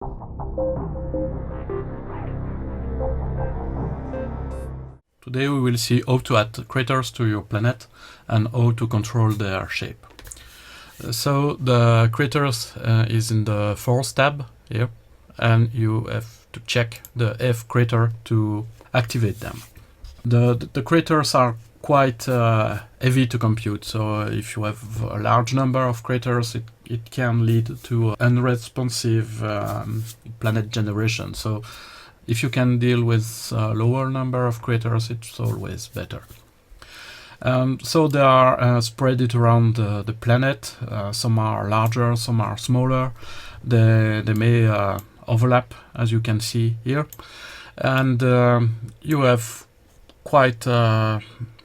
Today we will see how to add craters to your planet and how to control their shape. So the craters is in the Force tab here, and you have to check the F crater to activate them. The craters are quite heavy to compute, so if you have a large number of craters, it can lead to unresponsive planet generation. So if you can deal with a lower number of craters, it's always better. So they are spread it around the planet. Some are larger, some are smaller. They may overlap, as you can see here. And you have quite a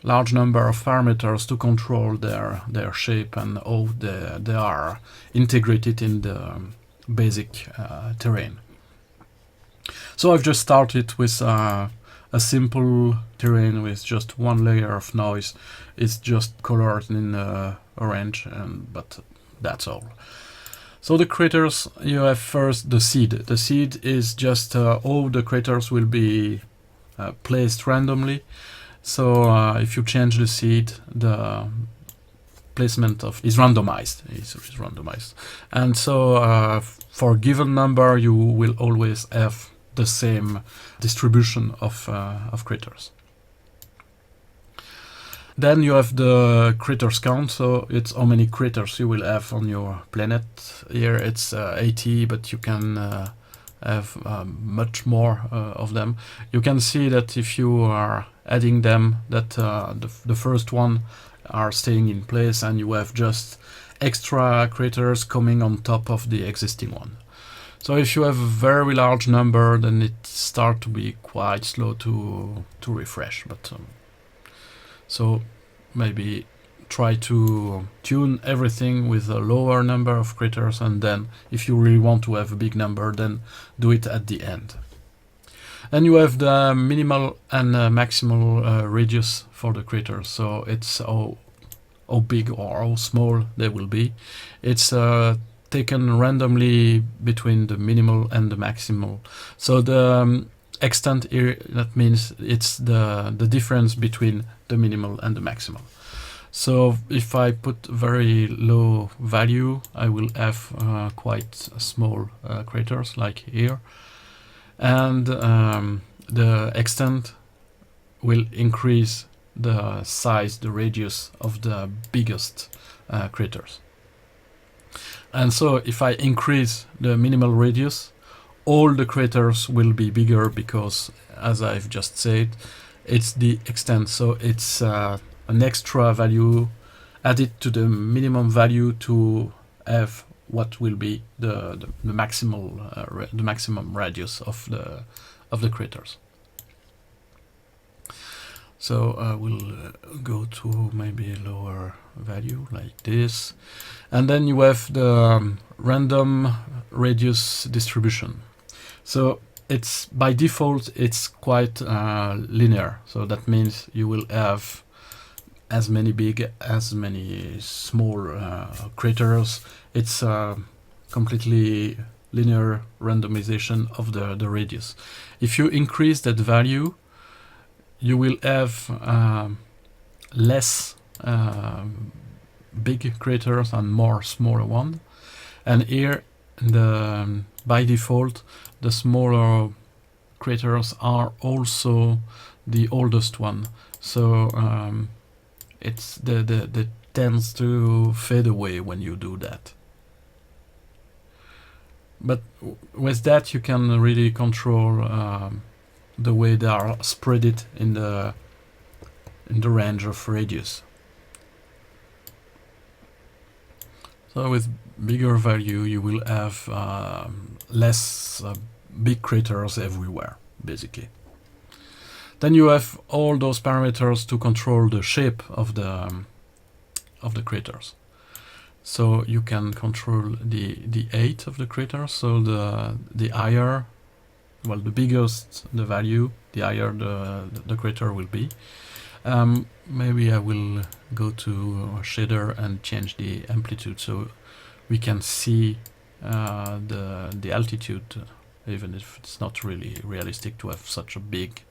large number of parameters to control their shape and how they are integrated in the basic terrain. So I've just started with a simple terrain with just one layer of noise. It's just colored in orange, but that's all. So the craters, you have first the seed. The seed is just all the craters will be placed randomly. So if you change the seed, the placement is randomized. It's randomized. And so for a given number, you will always have the same distribution of craters. Then you have the craters count, so it's how many craters you will have on your planet. Here it's 80, but you can have much more of them. You can see that if you are adding them, that the first one are staying in place, and you have just extra craters coming on top of the existing one. So if you have a very large number, then it starts to be quite slow to refresh. But so maybe try to tune everything with a lower number of craters, and then if you really want to have a big number, then do it at the end. Then you have the minimal and maximal radius for the craters. So it's how big or how small they will be. It's taken randomly between the minimal and the maximal. So the extent here, that means it's the difference between the minimal and the maximal. So if I put very low value, I will have quite small craters like here. And the extent will increase the size, the radius of the biggest craters. And so if I increase the minimal radius, all the craters will be bigger because, as I've just said, it's the extent. So it's an extra value added to the minimum value to have what will be the maximum radius of the craters. So we'll go to maybe a lower value like this. And then you have the random radius distribution. So it's by default, it's quite linear. So that means you will have as many big as many small craters. It's completely linear randomization of the radius. If you increase that value, you will have less big craters and more smaller ones. And here, by default, the smaller craters are also the oldest one. So it's the tends to fade away when you do that. But with that, you can really control the way they are spread in the range of radius. So with bigger value, you will have less big craters everywhere, basically. Then you have all those parameters to control the shape of the craters. So you can control the height of the crater. So the higher, well, the biggest the value, the higher the crater will be. Maybe I will go to shader and change the amplitude so we can see the altitude, even if it's not really realistic to have such a big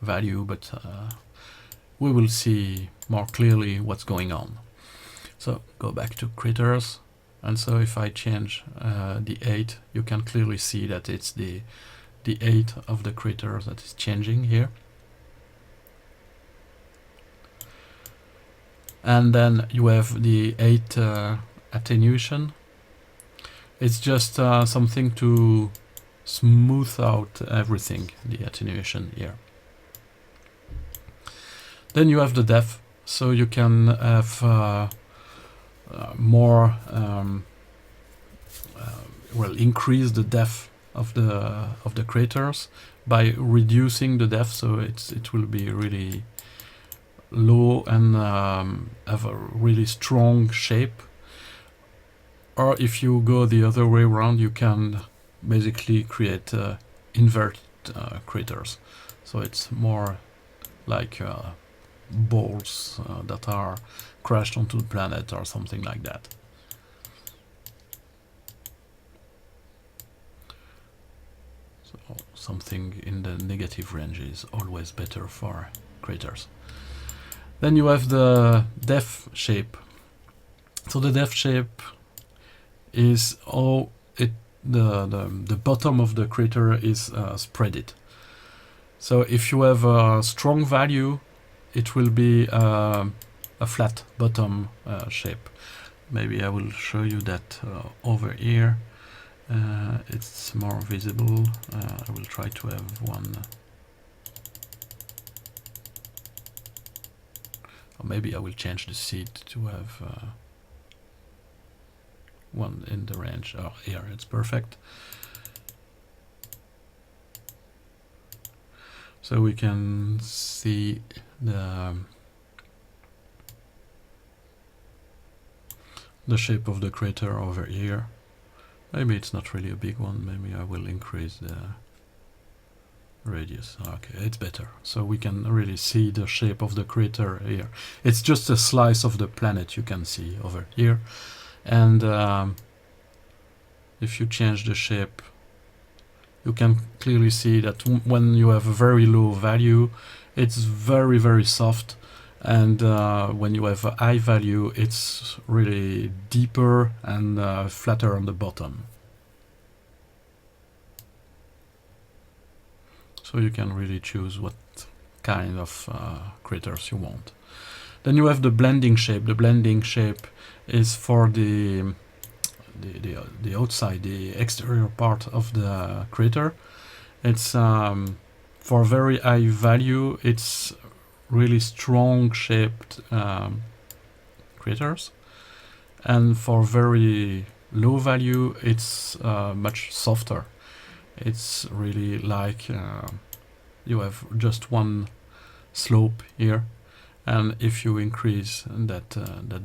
value, but we will see more clearly what's going on. So go back to critters, and so if I change the 8, you can clearly see that it's the 8 of the critters that is changing here. And then you have the 8 attenuation. It's just something to smooth out everything, the attenuation here. Then you have the depth, so you can have more, well, increase the depth of the craters by reducing the depth, so it will be really low and have a really strong shape. Or if you go the other way around, you can basically create invert craters. So it's more like balls that are crashed onto the planet or something like that. So something in the negative range is always better for craters. Then you have the depth shape. So the depth shape is the bottom of the crater is spreaded. So if you have a strong value, it will be a flat bottom shape. Maybe I will show you that over here. It's more visible. I will try to have one. Or maybe I will change the seed to have one in the range. Oh, here it's perfect. So we can see the shape of the crater over here. Maybe it's not really a big one. Maybe I will increase the radius. Okay, it's better. So we can really see the shape of the crater here. It's just a slice of the planet you can see over here. And if you change the shape, you can clearly see that when you have a very low value, it's very, very soft. And when you have a high value, it's really deeper and flatter on the bottom. So you can really choose what kind of craters you want. Then you have the blending shape. The blending shape is for the outside, the exterior part of the crater. It's for very high value, it's really strong shaped craters, and for very low value, it's much softer. It's really like you have just one slope here, and if you increase that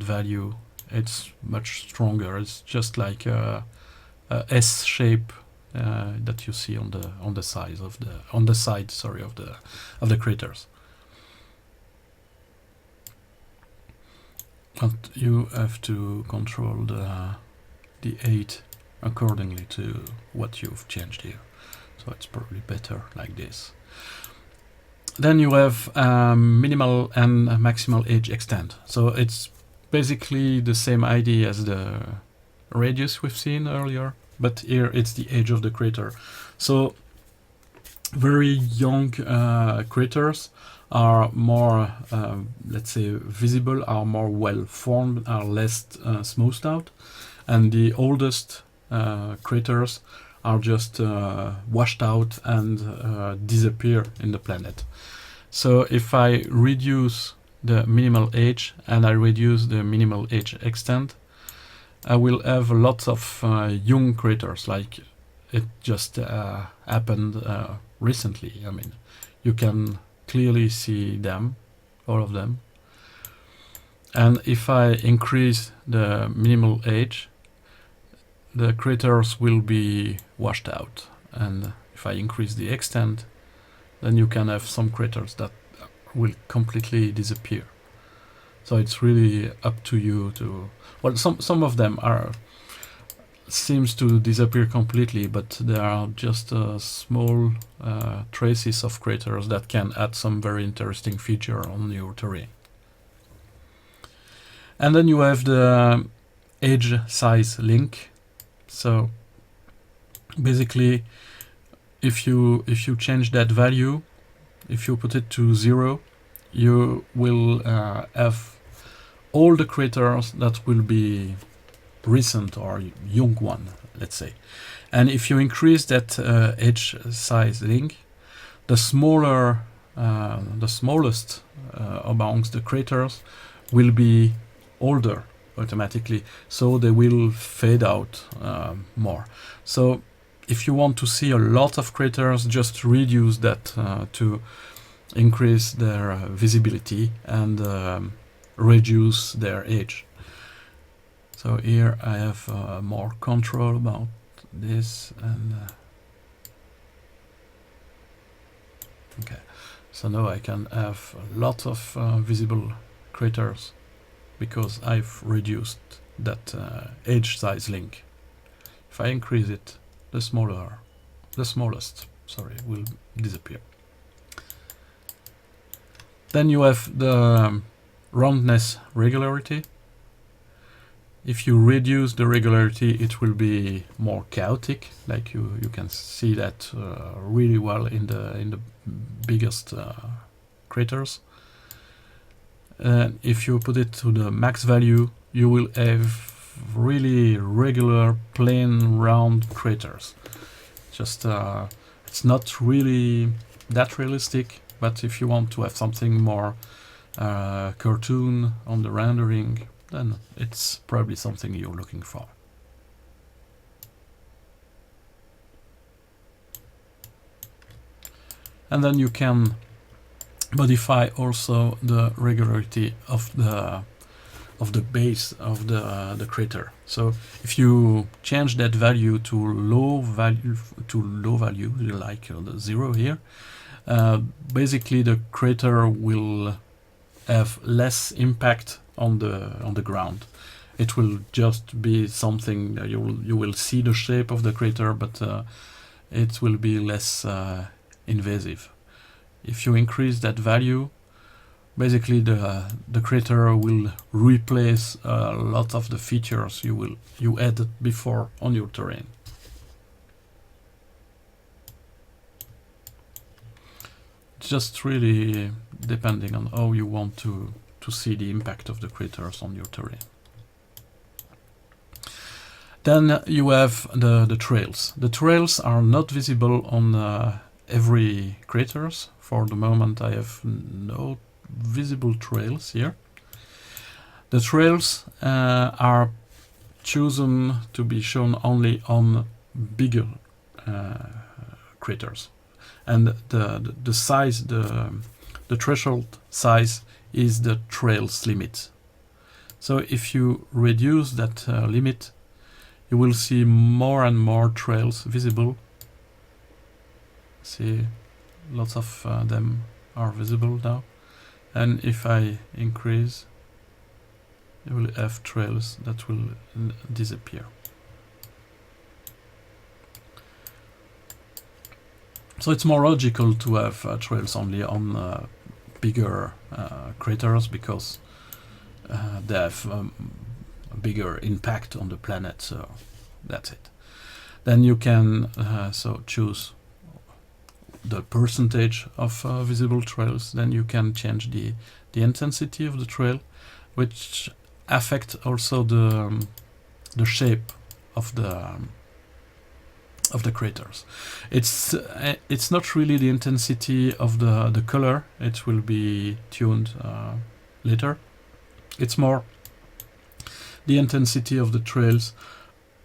value, it's much stronger. It's just like a S shape that you see on the side of the craters. But you have to control the 8 accordingly to what you've changed here. So it's probably better like this. Then you have minimal and maximal age extent. So it's basically the same idea as the radius we've seen earlier, but here it's the age of the crater. So very young craters are more, let's say, visible, are more well formed, are less smoothed out, and the oldest craters are just washed out and disappear in the planet. So if I reduce the minimal age and I reduce the minimal age extent, I will have lots of young craters, like it just happened recently. I mean, you can clearly see them, all of them. And if I increase the minimal age, the craters will be washed out. And if I increase the extent, then you can have some craters that will completely disappear. So it's really up to you to, well, some of them are seems to disappear completely, but there are just small traces of craters that can add some very interesting feature on your terrain. And then you have the edge size link. So basically, if you change that value, if you put it to 0, you will have all the craters that will be recent or young one, let's say. And if you increase that edge size link, the smallest amongst the craters will be older automatically, so they will fade out more. So if you want to see a lot of craters, just reduce that to increase their visibility and reduce their age. So here I have more control about this, and okay. So now I can have a lot of visible craters because I've reduced that edge size link. If I increase it, the smallest, will disappear. Then you have the roundness regularity. If you reduce the regularity, it will be more chaotic. Like you can see that really well in the biggest craters. And if you put it to the max value, you will have really regular, plain, round craters. Just it's not really that realistic, but if you want to have something more cartoon on the rendering, then it's probably something you're looking for. And then you can modify also the regularity of the base of the crater. So if you change that value to low value, like the 0 here, basically the crater will have less impact on the ground. It will just be something that you will see the shape of the crater, but it will be less invasive. If you increase that value, basically the crater will replace a lot of the features you added before on your terrain. Just really depending on how you want to see the impact of the craters on your terrain. Then you have the trails. The trails are not visible on every craters. For the moment I have no visible trails here. The trails are chosen to be shown only on bigger craters. And the size, the threshold size is the trails limit. So if you reduce that limit, you will see more and more trails visible. See, lots of them are visible now. And if I increase, you will have trails that will disappear. So it's more logical to have trails only on bigger craters because they have a bigger impact on the planet, so that's it. Then you can choose the percentage of visible trails. Then you can change the intensity of the trail, which affect also the shape of the craters. It's not really the intensity of the color. It will be tuned later. It's more the intensity of the trails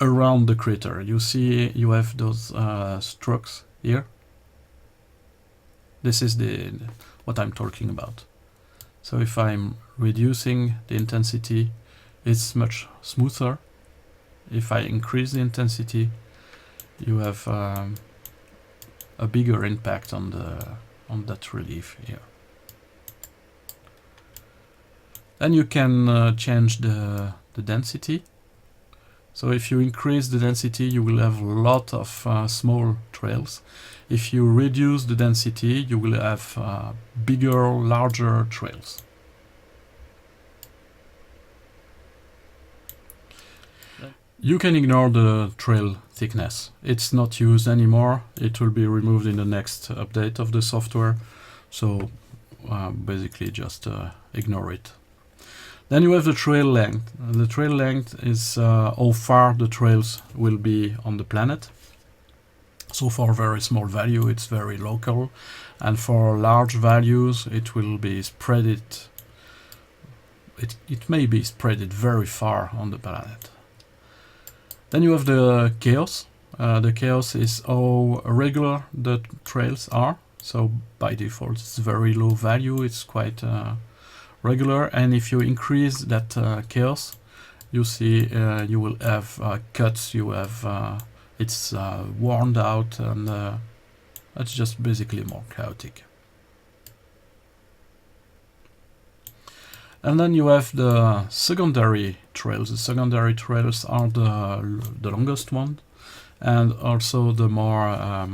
around the crater. You see, you have those strokes here. This is what I'm talking about. So if I'm reducing the intensity, it's much smoother. If I increase the intensity, you have a bigger impact on that relief here. Then you can change the density. So if you increase the density, you will have a lot of small trails. If you reduce the density, you will have bigger, larger trails. You can ignore the trail thickness. It's not used anymore. It will be removed in the next update of the software. So basically just ignore it. Then you have the trail length. The trail length is how far the trails will be on the planet. So for very small value, it's very local. And for large values, it will be spread it may be spread very far on the planet. Then you have the chaos. The chaos is how regular the trails are. So by default, it's very low value. It's quite regular. And if you increase that chaos, you see you will have cuts. You have it's worn out, and it's just basically more chaotic. And then you have the secondary trails. The secondary trails are the longest one, and also the more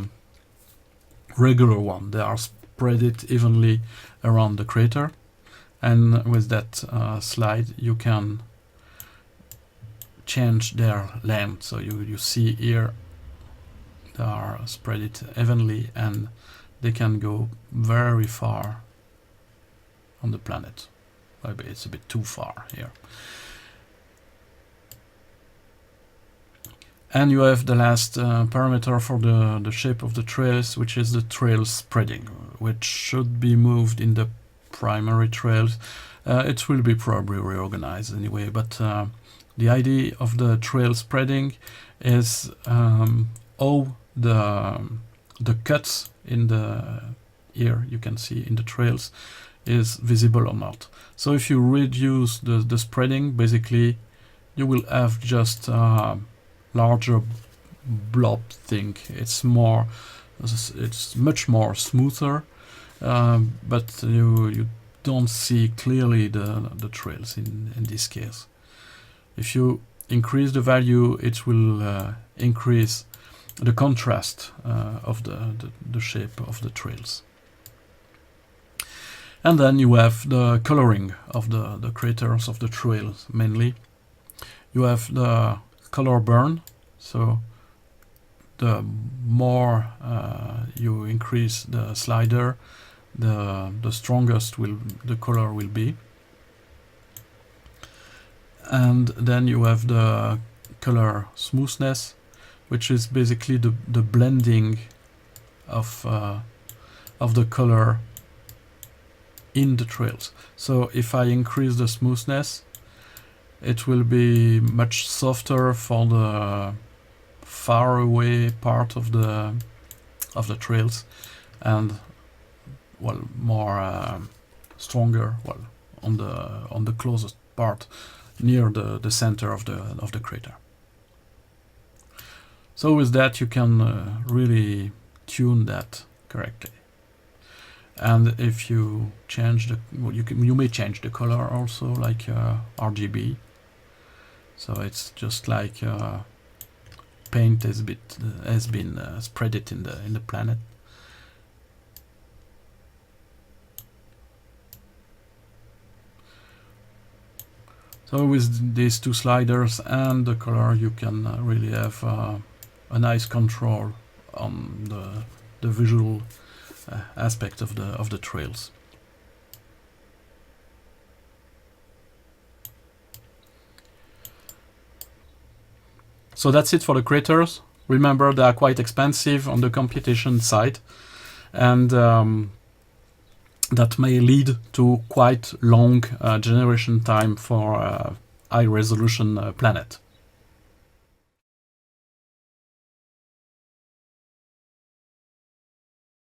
regular one. They are spread it evenly around the crater, and with that slide you can change their length. So you see here they are spread it evenly, and they can go very far on the planet. Maybe it's a bit too far here. And you have the last parameter for the shape of the trails, which is the trail spreading, which should be moved in the primary trails. It will be probably reorganized anyway, but the idea of the trail spreading is how the cuts in the here you can see in the trails is visible or not. So if you reduce the spreading, basically you will have just larger blob thing. It's much more smoother, but you don't see clearly the trails in this case. If you increase the value, it will increase the contrast of the shape of the trails. And then you have the coloring of the craters of the trails mainly. You have the color burn, so the more you increase the slider, the strongest the color will be. And then you have the color smoothness, which is basically the blending of the color in the trails. So if I increase the smoothness, it will be much softer for the far away part of the trails, and well, more stronger on the closest part near the center of the crater. So with that you can really tune that correctly. And if you change you may change the color also, like RGB. So it's just like paint has been spread it in the planet. So with these two sliders and the color, you can really have a nice control on the visual aspect of the trails. So that's it for the craters. Remember, they are quite expensive on the computation side, and that may lead to quite long generation time for high resolution planet.